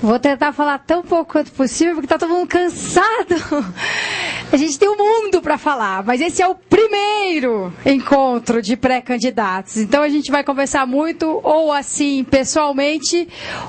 Vou tentar falar tão pouco quanto possível, porque está todo mundo cansado. A gente tem um mundo para falar, mas esse é o primeiro encontro de pré-candidatos. Então a gente vai conversar muito, ou assim, pessoalmente,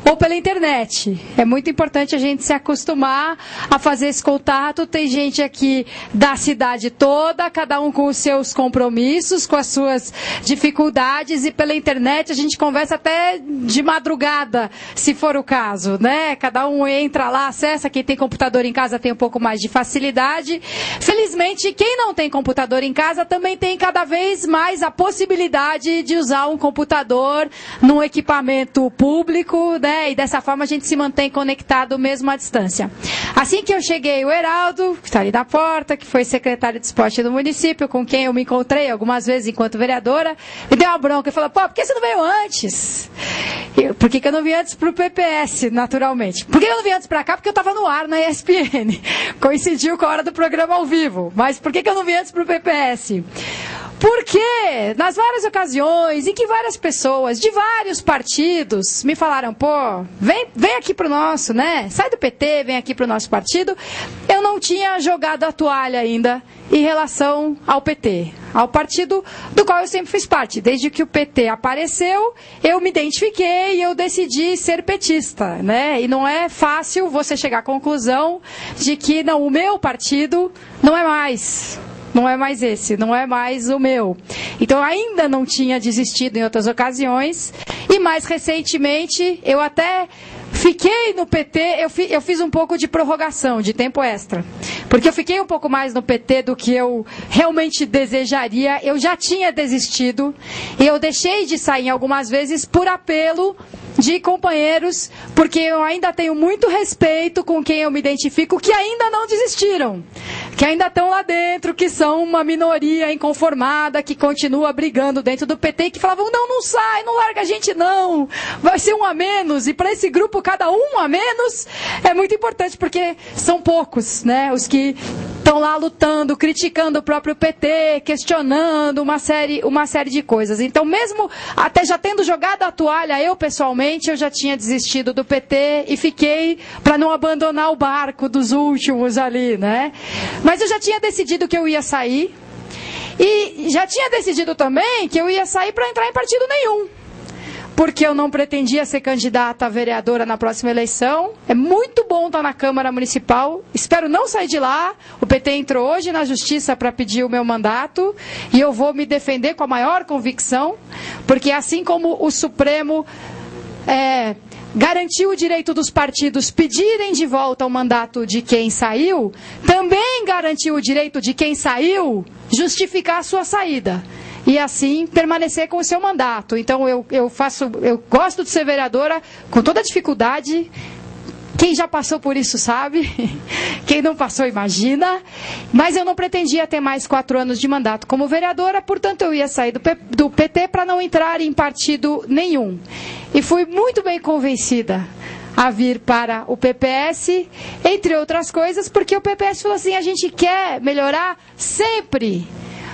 ou pela internet. É muito importante a gente se acostumar a fazer esse contato. Tem gente aqui da cidade toda, cada um com os seus compromissos, com as suas dificuldades, e pela internet a gente conversa até de madrugada, se for o caso, né? Cada um entra lá, acessa, quem tem computador em casa tem um pouco mais de facilidade. Felizmente, quem não tem computador em casa também tem cada vez mais a possibilidade de usar um computador num equipamento público, né? E dessa forma a gente se mantém conectado mesmo à distância. Assim que eu cheguei, o Heraldo, que está ali na porta, que foi secretário de esporte do município, com quem eu me encontrei algumas vezes enquanto vereadora, me deu uma bronca e falou: pô, por que você não veio antes? Por que eu não vim antes para o PPS, naturalmente? Por que eu não vim antes para cá? Porque eu estava no ar na ESPN. Coincidiu com a hora do programa ao vivo. Mas por que eu não vim antes para o PPS? Porque, nas várias ocasiões em que várias pessoas de vários partidos me falaram: pô, vem aqui pro nosso, né? Sai do PT, vem aqui pro nosso partido. Eu não tinha jogado a toalha ainda em relação ao PT, ao partido do qual eu sempre fiz parte. Desde que o PT apareceu, eu me identifiquei e eu decidi ser petista, né? E não é fácil você chegar à conclusão de que não, o meu partido não é mais esse, não é mais o meu. Então eu ainda não tinha desistido em outras ocasiões, e mais recentemente eu até fiquei no PT, eu fiz um pouco de prorrogação, de tempo extra, porque eu fiquei um pouco mais no PT do que eu realmente desejaria. Eu já tinha desistido e eu deixei de sair algumas vezes por apelo de companheiros, porque eu ainda tenho muito respeito com quem eu me identifico, que ainda não desistiram, que ainda estão lá dentro, que são uma minoria inconformada, que continua brigando dentro do PT, e que falavam: não sai, não larga a gente não, vai ser um a menos. E para esse grupo, cada um a menos é muito importante, porque são poucos, né, os que estão lá lutando, criticando o próprio PT, questionando uma série de coisas. Então, mesmo até já tendo jogado a toalha, eu pessoalmente, eu já tinha desistido do PT e fiquei para não abandonar o barco dos últimos ali, né? Mas eu já tinha decidido que eu ia sair, e já tinha decidido também que eu ia sair para entrar em partido nenhum, porque eu não pretendia ser candidata a vereadora na próxima eleição. É muito bom estar na Câmara Municipal, espero não sair de lá. O PT entrou hoje na Justiça para pedir o meu mandato, e eu vou me defender com a maior convicção, porque assim como o Supremo garantiu o direito dos partidos pedirem de volta o mandato de quem saiu, também garantiu o direito de quem saiu justificar a sua saída e assim permanecer com o seu mandato. Então eu gosto de ser vereadora com toda a dificuldade. Quem já passou por isso sabe, quem não passou imagina, mas eu não pretendia ter mais 4 anos de mandato como vereadora, portanto eu ia sair do PT para não entrar em partido nenhum. E fui muito bem convencida a vir para o PPS, entre outras coisas, porque o PPS falou assim: a gente quer melhorar sempre.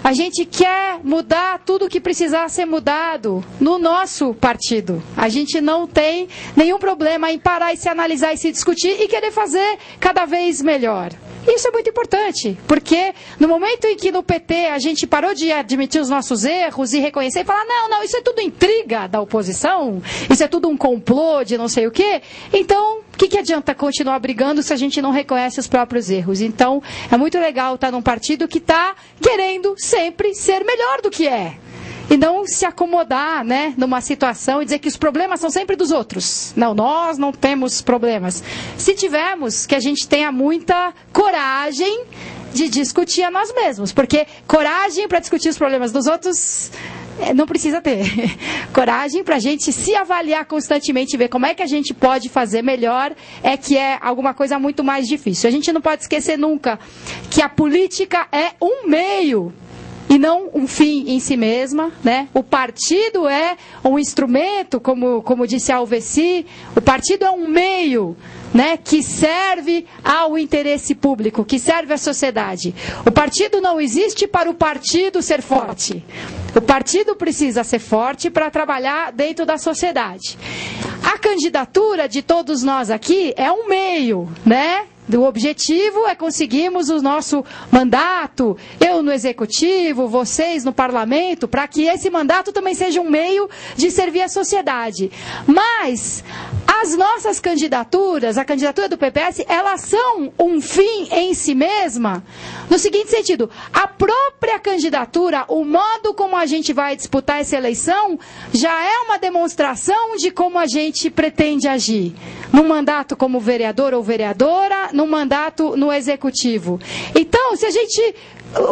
A gente quer mudar tudo o que precisar ser mudado no nosso partido. A gente não tem nenhum problema em parar e se analisar e se discutir e querer fazer cada vez melhor. Isso é muito importante, porque no momento em que no PT a gente parou de admitir os nossos erros e reconhecer e falar: não, isso é tudo intriga da oposição, isso é tudo um complô de não sei o quê, então o que adianta continuar brigando se a gente não reconhece os próprios erros? Então é muito legal estar num partido que está querendo sempre ser melhor do que é. E não se acomodar, né, numa situação e dizer que os problemas são sempre dos outros. Não, nós não temos problemas. Se tivermos, que a gente tenha muita coragem de discutir a nós mesmos. Porque coragem para discutir os problemas dos outros não precisa ter. Coragem para a gente se avaliar constantemente e ver como é que a gente pode fazer melhor que é alguma coisa muito mais difícil. A gente não pode esquecer nunca que a política é um meio e não um fim em si mesma, né? O partido é um instrumento, como disse a Alveci, o partido é um meio, né, que serve ao interesse público, que serve à sociedade. O partido não existe para o partido ser forte. O partido precisa ser forte para trabalhar dentro da sociedade. A candidatura de todos nós aqui é um meio, né? O objetivo é conseguirmos o nosso mandato, eu no executivo, vocês no parlamento, para que esse mandato também seja um meio de servir a sociedade. Mas as nossas candidaturas, a candidatura do PPS, elas são um fim em si mesma, no seguinte sentido: a própria candidatura, o modo como a gente vai disputar essa eleição, já é uma demonstração de como a gente pretende agir. No mandato como vereador ou vereadora, no mandato no executivo. Então,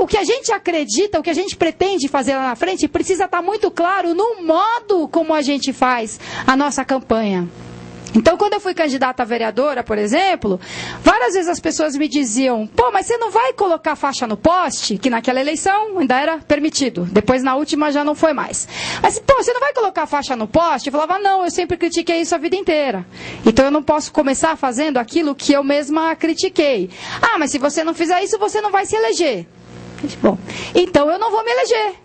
o que a gente acredita, o que a gente pretende fazer lá na frente, precisa estar muito claro no modo como a gente faz a nossa campanha. Então, quando eu fui candidata a vereadora, por exemplo, várias vezes as pessoas me diziam: pô, mas você não vai colocar faixa no poste? Que naquela eleição ainda era permitido. Depois, na última, já não foi mais. Mas, pô, você não vai colocar faixa no poste? Eu falava: não, eu sempre critiquei isso a vida inteira. Então, eu não posso começar fazendo aquilo que eu mesma critiquei. Ah, mas se você não fizer isso, você não vai se eleger. Bom, então eu não vou me eleger.